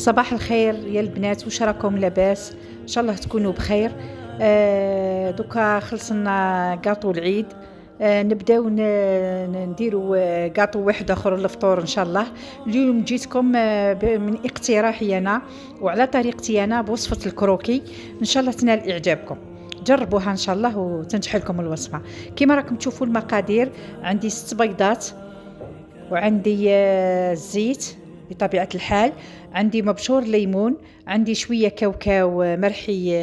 صباح الخير يا البنات، واش راكم لاباس؟ ان شاء الله تكونوا بخير. دوكا خلصنا كاطو العيد. نبداو نديروا كاطو واحد اخر للفطور ان شاء الله. اليوم جيتكم من اقتراحي انا وعلى طريقتي انا بوصفه الكروكي، ان شاء الله تنال اعجابكم. جربوها ان شاء الله وتنجح لكم الوصفه. كما راكم تشوفوا المقادير، عندي 6 بيضات، وعندي الزيت بطبيعة الحال، عندي مبشور ليمون، عندي شوية كاوكاو مرحي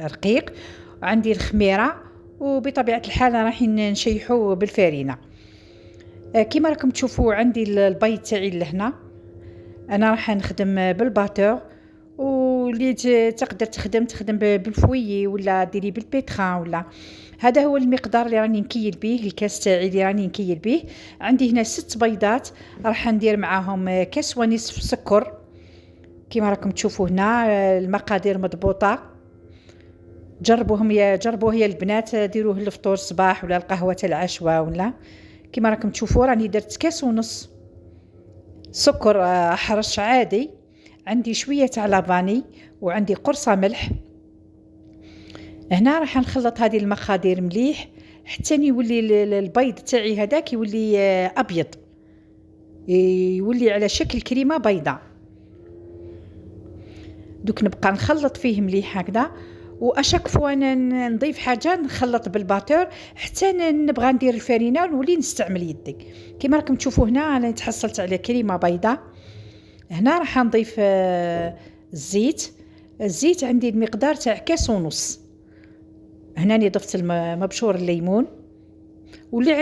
رقيق، وعندي الخميرة، وبطبيعة الحال راح نشيحوه بالفارينة. كما راكم تشوفوا عندي البيض تاعي لهنا، انا راح نخدم بالباتور، واللي تقدر تخدم بالفويي ولا ديري بالبيتران ولا. هذا هو المقدار اللي راني نكيل به، الكاس تاعي اللي راني نكيل به. عندي هنا 6 بيضات، راح ندير معاهم كاس ونصف سكر. كما راكم تشوفوا هنا المقادير مضبوطه. جربوه يا البنات، ديروه للفطور الصباح ولا القهوه العشوه ولا. كما راكم تشوفوا راني درت كاس ونص سكر حرش عادي، عندي شويه تاع لافاني، وعندي قرصه ملح. هنا راح نخلط هذه المقادير مليح حتى يولي البيض تاعي هذاك يولي ابيض، يولي على شكل كريمه بيضاء. دوك نبقى نخلط فيه مليح هكذا، واشك فوا انا نضيف حاجه نخلط بالباتور حتى نبغى ندير الفارينه ونولي نستعمل يدي. كما راكم تشوفوا هنا انا تحصلت على كريمه بيضاء. هنا راح نضيف الزيت عندي المقدار تاع كاس ونص. هنا راني ضفت مبشور الليمون، واللي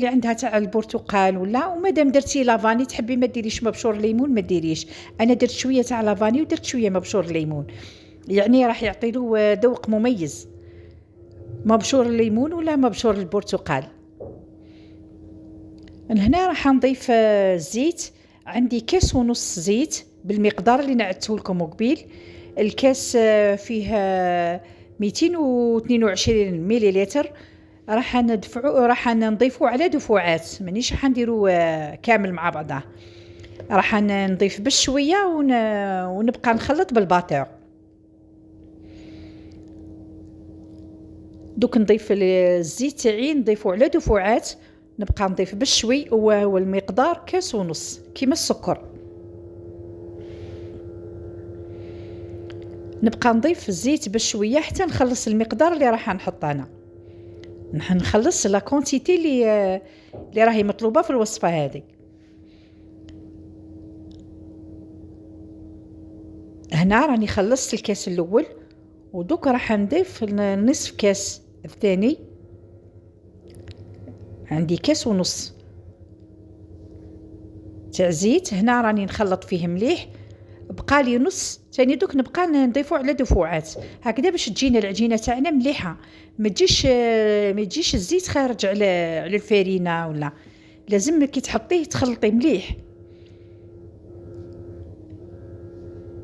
عندها تاع البرتقال ومادام درتي لافاني تحبي ما ديريش مبشور الليمون ما ديريش. انا درت شويه تاع لافاني ودرت شويه مبشور الليمون، يعني راح يعطي له ذوق مميز، مبشور الليمون ولا مبشور البرتقال. هنا راح نضيف الزيت، عندي كاس ونص زيت بالمقدار اللي نعدته لكم قبيل. الكاس فيه 222 مليلتر، راح نضيفه على دفعات، مانيش راح نديرو كامل مع بعضه. راح نضيف بشويه ونبقى نخلط بالباتور. دوك نضيف الزيت تاعي نضيفه على دفعات، نبقى نضيف بشوي، وهو المقدار كاس ونص كيما السكر. نبقى نضيف الزيت بشويه حتى نخلص المقدار اللي راح نحط انا، نخلص لا كونتيتي اللي راهي مطلوبه في الوصفه هذه. هنا راني خلصت الكاس الاول، ودوك راح نضيف نصف كاس الثاني. عندي كاس ونص تاع زيت، هنا راني نخلط فيه مليح. بقى لي نص ثاني، دوك نبقى نضيفو على دفعات هكذا باش تجينا العجينه تاعنا مليحه، ما تجيش الزيت خارج على الفارينه ولا. لازم كي تحطيه تخلطيه مليح.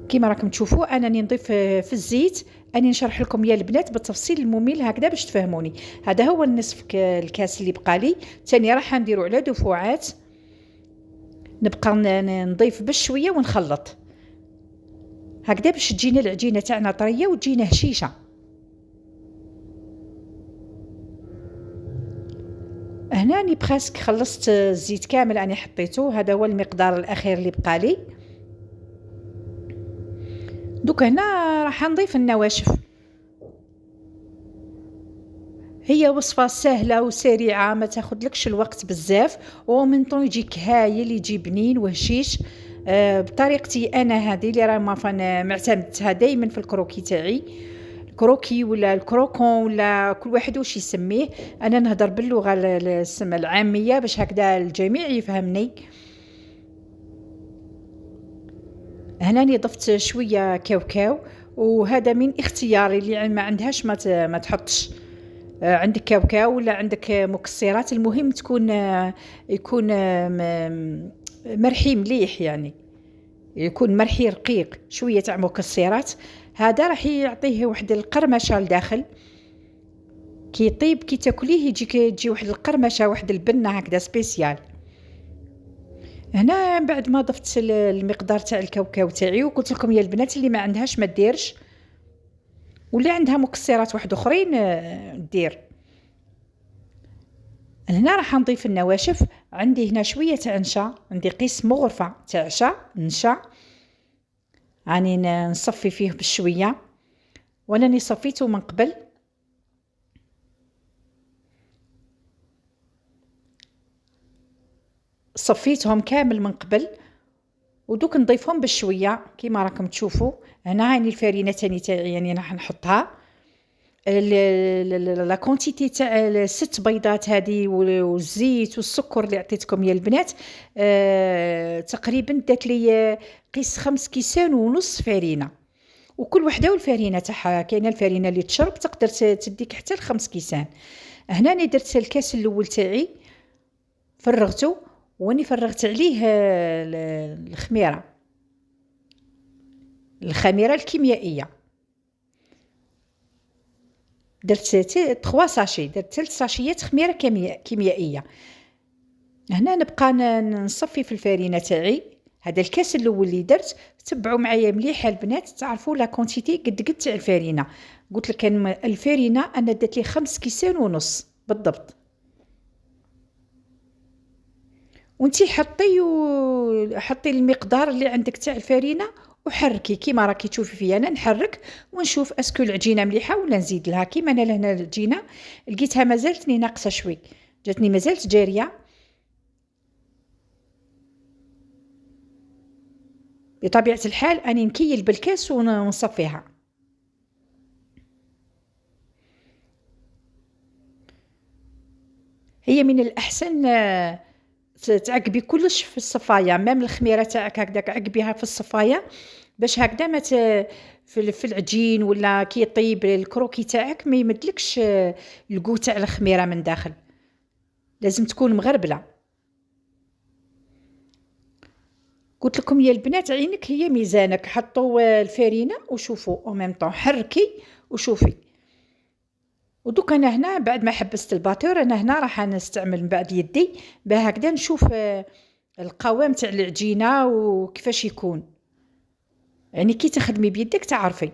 كما راكم تشوفوا انني نضيف في الزيت، اني نشرح لكم يا البنات بالتفصيل الممل هكذا باش تفهموني. هذا هو النصف الكاس اللي بقى لي، ثاني راح نديرو على دفعات، نبقى نضيف بشويه ونخلط هكذا باش تجينا العجينه تاعنا طريه وتجينا هشيشه. هنا راني براسك خلصت الزيت كامل، اني حطيته، هذا هو المقدار الاخير اللي بقى لي. دوك هنا راح نضيف النواشف. هي وصفه سهله وسريعه، ما تاخذلكش الوقت بزاف، ومن طون يجيك هايل، يجي بنين وهشيش. بطريقتي انا هذه اللي راه معتمدتها دائما في الكروكي تاعي، الكروكي ولا الكروكون ولا كل واحد واش يسميه. انا نهضر باللغه العاميه باش هكذا الجميع يفهمني. هنا ضفت شويه كاوكاو، وهذا من اختياري، اللي ما عندهاش ما تحطش. عندك كاوكاو ولا عندك مكسرات، المهم يكون مرحي مليح، يعني يكون مرحي رقيق، شويه تاع مكسرات. هذا راح يعطيه واحد القرمشه لداخل، كي يطيب كي تاكليه تجي واحد القرمشه، واحد البنه هكذا سبيسيال. هنا بعد ما ضفت المقدار تاع الكاوكاو تاعي، وقلت لكم يا البنات اللي ما عندهاش ما ديرش، واللي عندها مكسرات واحد اخرين دير. هنا راح نضيف النواشف. عندي هنا شويه تاع نشا، عندي قيس مغرفه تاع نشا، راني نصفي فيه بشويه، وانا صفيته من قبل. صفيتهم كامل من قبل، ودوك نضيفهم بشويه كيما راكم تشوفوا. هنا هاني الفرينه تاعي يعني راح نحطها. لا كونتيتي تاع 6 بيضات هذه والزيت والسكر اللي عطيتكم يا البنات، تقريبا دات لي قيس 5 كيسان ونص فرينه، وكل وحده والفرينه تاعها. كاينه الفرينه اللي تشرب تقدر تديك حتى ل5 كيسان. هنا انا درت الكاس الاول تاعي فرغته، واني فرغت عليه الخميره الكيميائيه. درت 3 ساشي، درت 3 ساشيات خميره كيميائيه. هنا نبقى نصفي في الفرينه تاعي. هذا الكاس الاول اللي درت، تبعوا معايا مليح البنات تعرفوا لا كونتيتي قد تاع الفرينه. قلت لك كان الفرينه انا درت لي 5 كيسان ونص بالضبط. وانتي حطي المقدار اللي عندك تاع الفرينه، وحركي كيما راكي تشوفي فيا انا نحرك ونشوف اسكو العجينه مليحه ولا نزيد لها. كيما انا لهنا العجينه لقيتها مازالتني ناقصه شوي، جاتني مازالت جاريه. بطبيعه الحال اني نكيل بالكاس ونصفيها. هي من الاحسن تعقبي كلش في الصفايه، مام الخميره تاعك هكذاك عقبيها في الصفايه باش هكذا ما في العجين ولا كي يطيب الكروكي تاعك ما يمدلكش الكو تاع الخميره من داخل. لازم تكون مغربله. قلت لكم يا البنات عينك هي ميزانك. حطوا الفرينه وشوفوا او ميم طون، حركي وشوفي. ودوك انا هنا بعد ما حبست الباتور، انا هنا راح نستعمل من بعد يدي بهكذا نشوف القوام تاع العجينه وكيفاش يكون. يعني كي تخدمي بيدك تعرفي.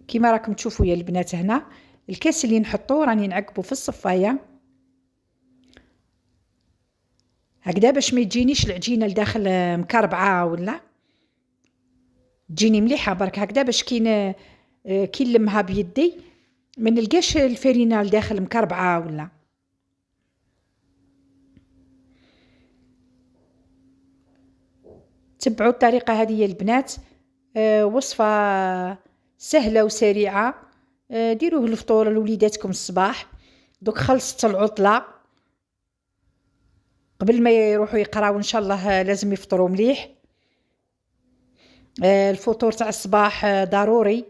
كيما راكم تشوفوا يا البنات هنا الكاس اللي نحطوه راني نعقبه في الصفايه هكذا باش ما يجينيش العجينه لداخل مكربعه، ولا تجيني مليحه برك هكذا باش كي نلمها بيدي ما نلقاش الفرينه لداخل مكربعه ولا. تبعوا الطريقه هذه يا البنات. وصفه سهله وسريعه. ديروه الفطور لوليداتكم الصباح. دوك خلصت العطله قبل ما يروحوا يقراو ان شاء الله لازم يفطروا مليح. الفطور تاع الصباح ضروري.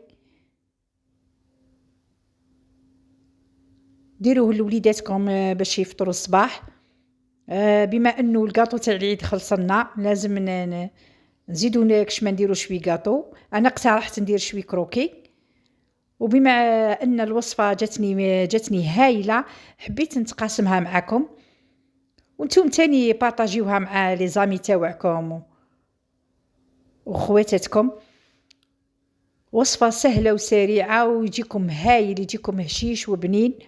ديروه لوليداتكم باش يفطروا الصباح. بما انه الكاطو تاع العيد خلصنا لازم نزيدو كش ما نديرو شوي كاطو. انا اقترحت ندير شوي كروكي، وبما ان الوصفه جاتني هايله حبيت نتقاسمها معكم، وانتم تاني بارطاجيوها مع لي زامي تاوعكم وخواتاتكم. وصفه سهله وسريعه ويجيكم هايل، يجيكم هشيش وبنين.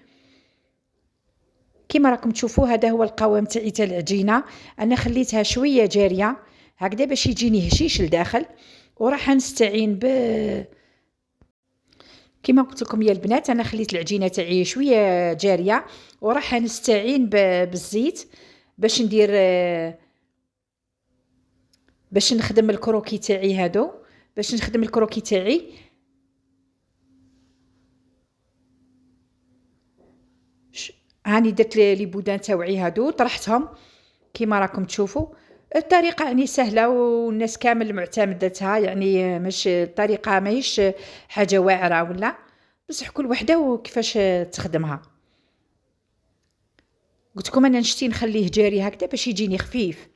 كما راكم تشوفوا هذا هو القوام تاعي تاع العجينه. انا خليتها شويه جاريه هكذا باش يجيني هشيش لداخل. وراح نستعين كما قلت لكم يا البنات انا خليت العجينه تاعي شويه جاريه، وراح نستعين بالزيت باش ندير باش نخدم الكروكي تاعي هادو. باش نخدم الكروكي تاعي هاني درت لي بودان تاوعي هادو طرحتهم كيما راكم تشوفوا. الطريقه يعني سهله والناس كامل معتمدتها، يعني مش الطريقه ماهيش حاجه واعره ولا، بصح كل وحده وكيفاش تخدمها. قلت لكم انا نشتي نخليه جاري هكذا باش يجيني خفيف.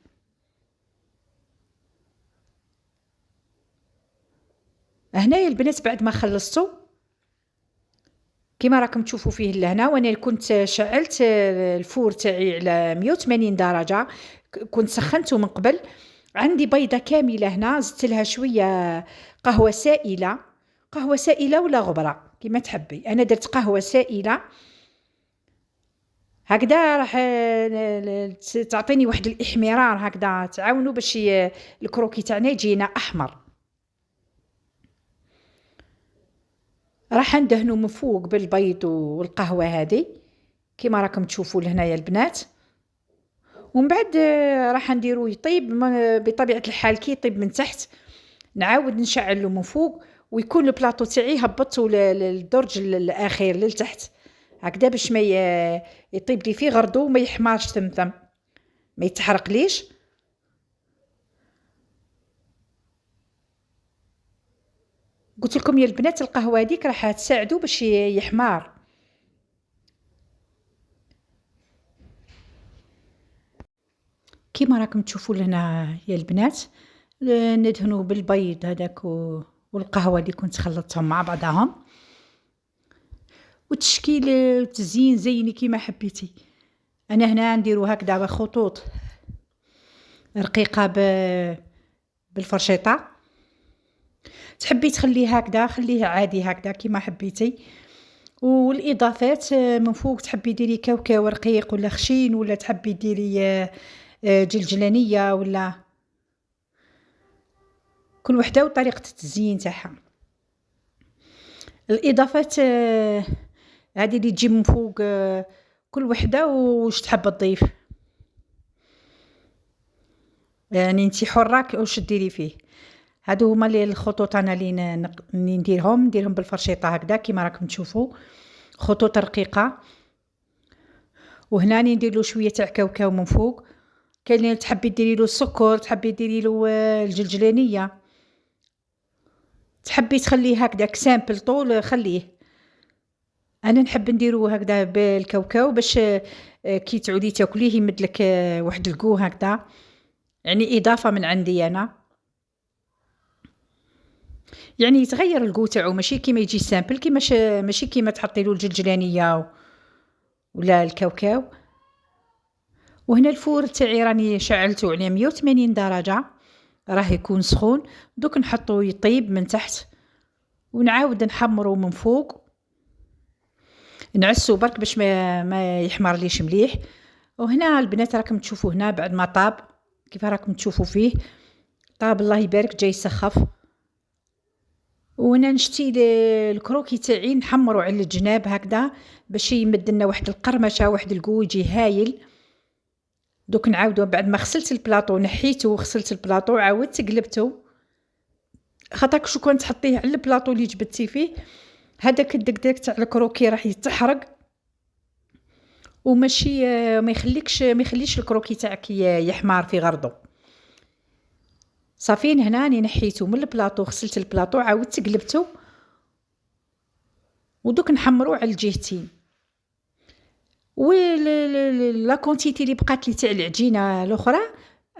هنايا البنات بعد ما خلصتو كيما راكم تشوفوا فيه لهنا. وانا كنت شعلت الفور تاعي على 180 درجه، كنت سخنته من قبل. عندي بيضه كامله هنا، زدت لها شويه قهوه سائله، قهوه سائله ولا غبره كيما تحبي. انا درت قهوه سائله هكذا، راح تعطيني واحد الاحمرار هكذا، تعاونوا باش الكروكي تاعنا يجينا احمر. راح ندهنو من فوق بالبيض والقهوه هذه كيما راكم تشوفوا لهنايا البنات. ومن بعد راح نديرو يطيب بطبيعه الحال. كي يطيب من تحت نعاود نشعلو من فوق، ويكون البلاطو تاعي هبطته للدرج الاخير للتحت هكذا، باش ما يطيب لي فيه غردو وما يحمرش ثم ما يتحرق ليش. قلت لكم يا البنات القهوه هذيك راح تساعدو باش يحمار. كيما راكم تشوفوا لهنا يا البنات، ندهنوا بالبيض هذاك والقهوه اللي كنت خلطتهم مع بعضهم، وتشكيل وتزيين زيني كيما حبيتي. انا هنا نديرو هكذا خطوط رقيقه بالفرشيطه. تحبي تخليه هكذا خليه عادي هكذا كيما حبيتي. والاضافات من فوق تحبي ديري كاوكاو رقيق ولا خشين، ولا تحبي ديري جلجلانيه، ولا كل وحده وطريقه التزيين تاعها. الاضافات هذه اللي تجي من فوق كل وحده واش تحب تضيف، يعني انتي حره واش ديري فيه. هادو هما اللي الخطوط انا اللي نديرهم بالفرشيطه هكذا كيما راكم تشوفوا، خطوط رقيقه. وهنا ندير له شويه تاع كاوكاو من فوق. كاين اللي تحبي ديري له السكر، تحبي ديري له الجلجلانيه، تحبي تخليه هكذا سامبل طول خليه. انا نحب نديرو هكذا بالكاوكاو باش كي تعودي تاكليه يمدلك واحد الكو هكذا، يعني اضافه من عندي انا، يعني يتغير الكو تاعو، ماشي كيما يجي سامبل، كيما ماشي كيما تحطي له الجلجلانيه ولا الكاوكاو. وهنا الفور تاعي راني شعلته على 180 درجه، راه يكون سخون. دوك نحطو يطيب من تحت ونعاود نحمرو من فوق، نعسو برك باش ما يحمر ليش مليح. وهنا البنات راكم تشوفوا هنا بعد ما طاب كيف راكم تشوفوا فيه طاب، الله يبارك جاي سخف. وانا نشتي الكروكي تاعي نحمرو على الجناب هكذا باش يمد لنا واحد القرمشه واحد الكو يجي هايل. دوك نعاودو بعد ما غسلت البلاطو نحيته وغسلت البلاطو عاودت قلبته، خاطرك شو كنت تحطيه على البلاطو اللي جبدتي فيه هذاك الدقداق تاع الكروكي راح يتحرق، وماشي ما يخليش الكروكي تاعك يحمار في غرضو. صافين هنا راني نحيته من البلاطو، غسلت البلاطو عاودت قلبته، ودوك نحمرو على الجهتين. لا كونتيتي اللي بقات لي تاع العجينه الاخرى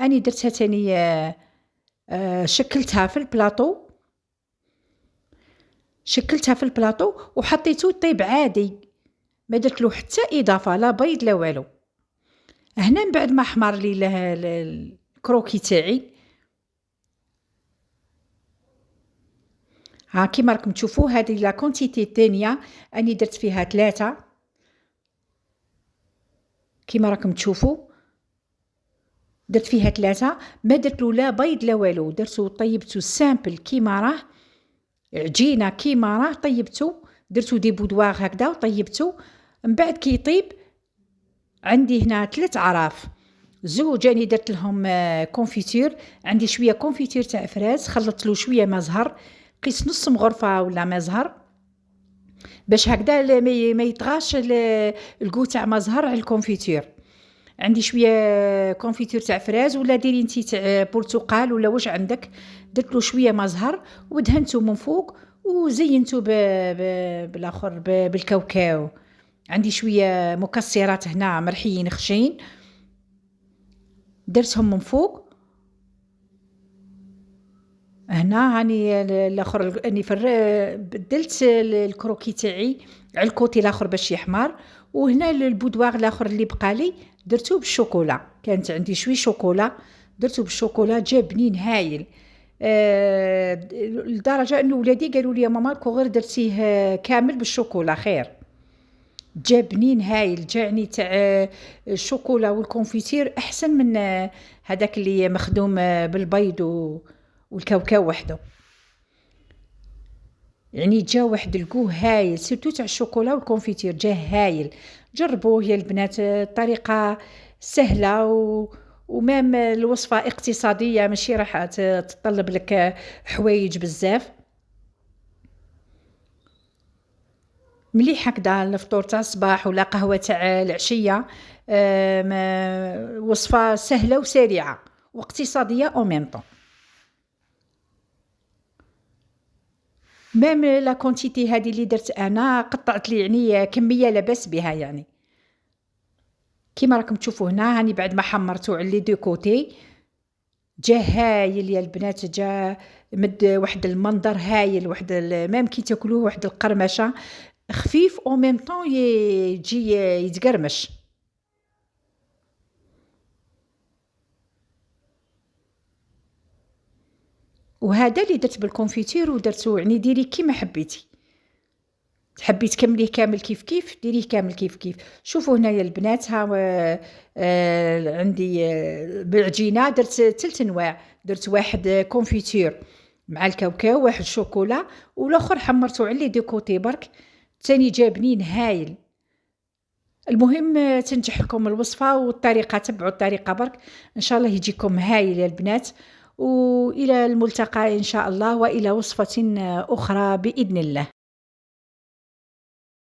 اني درتها تاني شكلتها في البلاطو وحطيته يطيب عادي، ما درت له حتى اضافه لا بيض لا والو. هنا من بعد ما حمر لي الكروكي تاعي ها كيما راكم تشوفوا، هذه لا كونتيتي الثانيه اني درت فيها 3 كيما راكم تشوفوا، درت فيها 3 ما درت له لا بيض لا والو، درتو طيبته سامبل كيما راه عجينه كيما راه طيبته، درتو دي بودواغ هكذا وطيبته. من بعد كي يطيب عندي هنا 3 عراف، زوج اني درت لهم كونفيتور، عندي شويه كونفيتور تاع فراز خلطت له شويه ما زهر، قيس نص مغرفه ولا ما زهر باش هكذا ما يطغاش الكو تاع ما زهر على الكونفيتور. عندي شويه كونفيتور تاع فراز ولا ديري انتي تاع برتقال ولا واش عندك، درت له شويه ما زهر ودهنته من فوق وزينته بالاخر بالكاوكاو. عندي شويه مكسرات هنا مرحيين خشين درتهم من فوق. هنا هاني الاخر اني بدلت الكروكي تاعي على الكوتي الاخر باش يحمر. وهنا البودواغ الاخر اللي بقالي درتو بالشوكولا، كانت عندي شوي شوكولا درتو بالشوكولا، جا بنين هايل. لدرجه انه ولادي قالوا لي يا ماما كو غير درتيه كامل بالشوكولا خير. جا بنين هايل، جاني تاع الشوكولا والكونفيتير احسن من هذاك اللي مخدوم بالبيض والكاوكاو وحده. يعني جا واحد الكو هايل، سيرتو تاع الشوكولا والكونفيتير جا هايل. جربوه يا البنات، الطريقه سهله ومام الوصفه اقتصاديه، ماشي راح تطلب لك حوايج بزاف. مليح هكذا الفطور تاع الصباح ولا قهوه تاع العشيه. وصفه سهله وسريعه واقتصاديه او ميم طون. ميم لا كونتيتي هذه اللي درت انا قطعت لي يعني كميه لاباس بها يعني. كيما راكم تشوفوا هنا هاني بعد ما حمرته على لي دو كوتي جا هايل يا البنات، جا مد واحد المنظر هايل، واحد ميم كي تاكلوه واحد القرمشه خفيف او ميم طون يجي يتقرمش. وهذا اللي درت بالكونفيتير ودرتو يعني ديري كيما حبيتي، تحبي تكمليه كامل كيف كيف ديريه كامل كيف كيف. شوفوا هنايا البنات ها عندي بالعجينه درت 3 انواع، درت واحد كونفيتير مع الكاوكاو، واحد شوكولا، والاخر حمرته على لي دو كوتي برك، تاني جا بنين هايل. المهم تنجح لكم الوصفه والطريقه، تبعوا الطريقه برك ان شاء الله يجيكم هايل يا البنات. والى الملتقى ان شاء الله، والى وصفه اخرى باذن الله.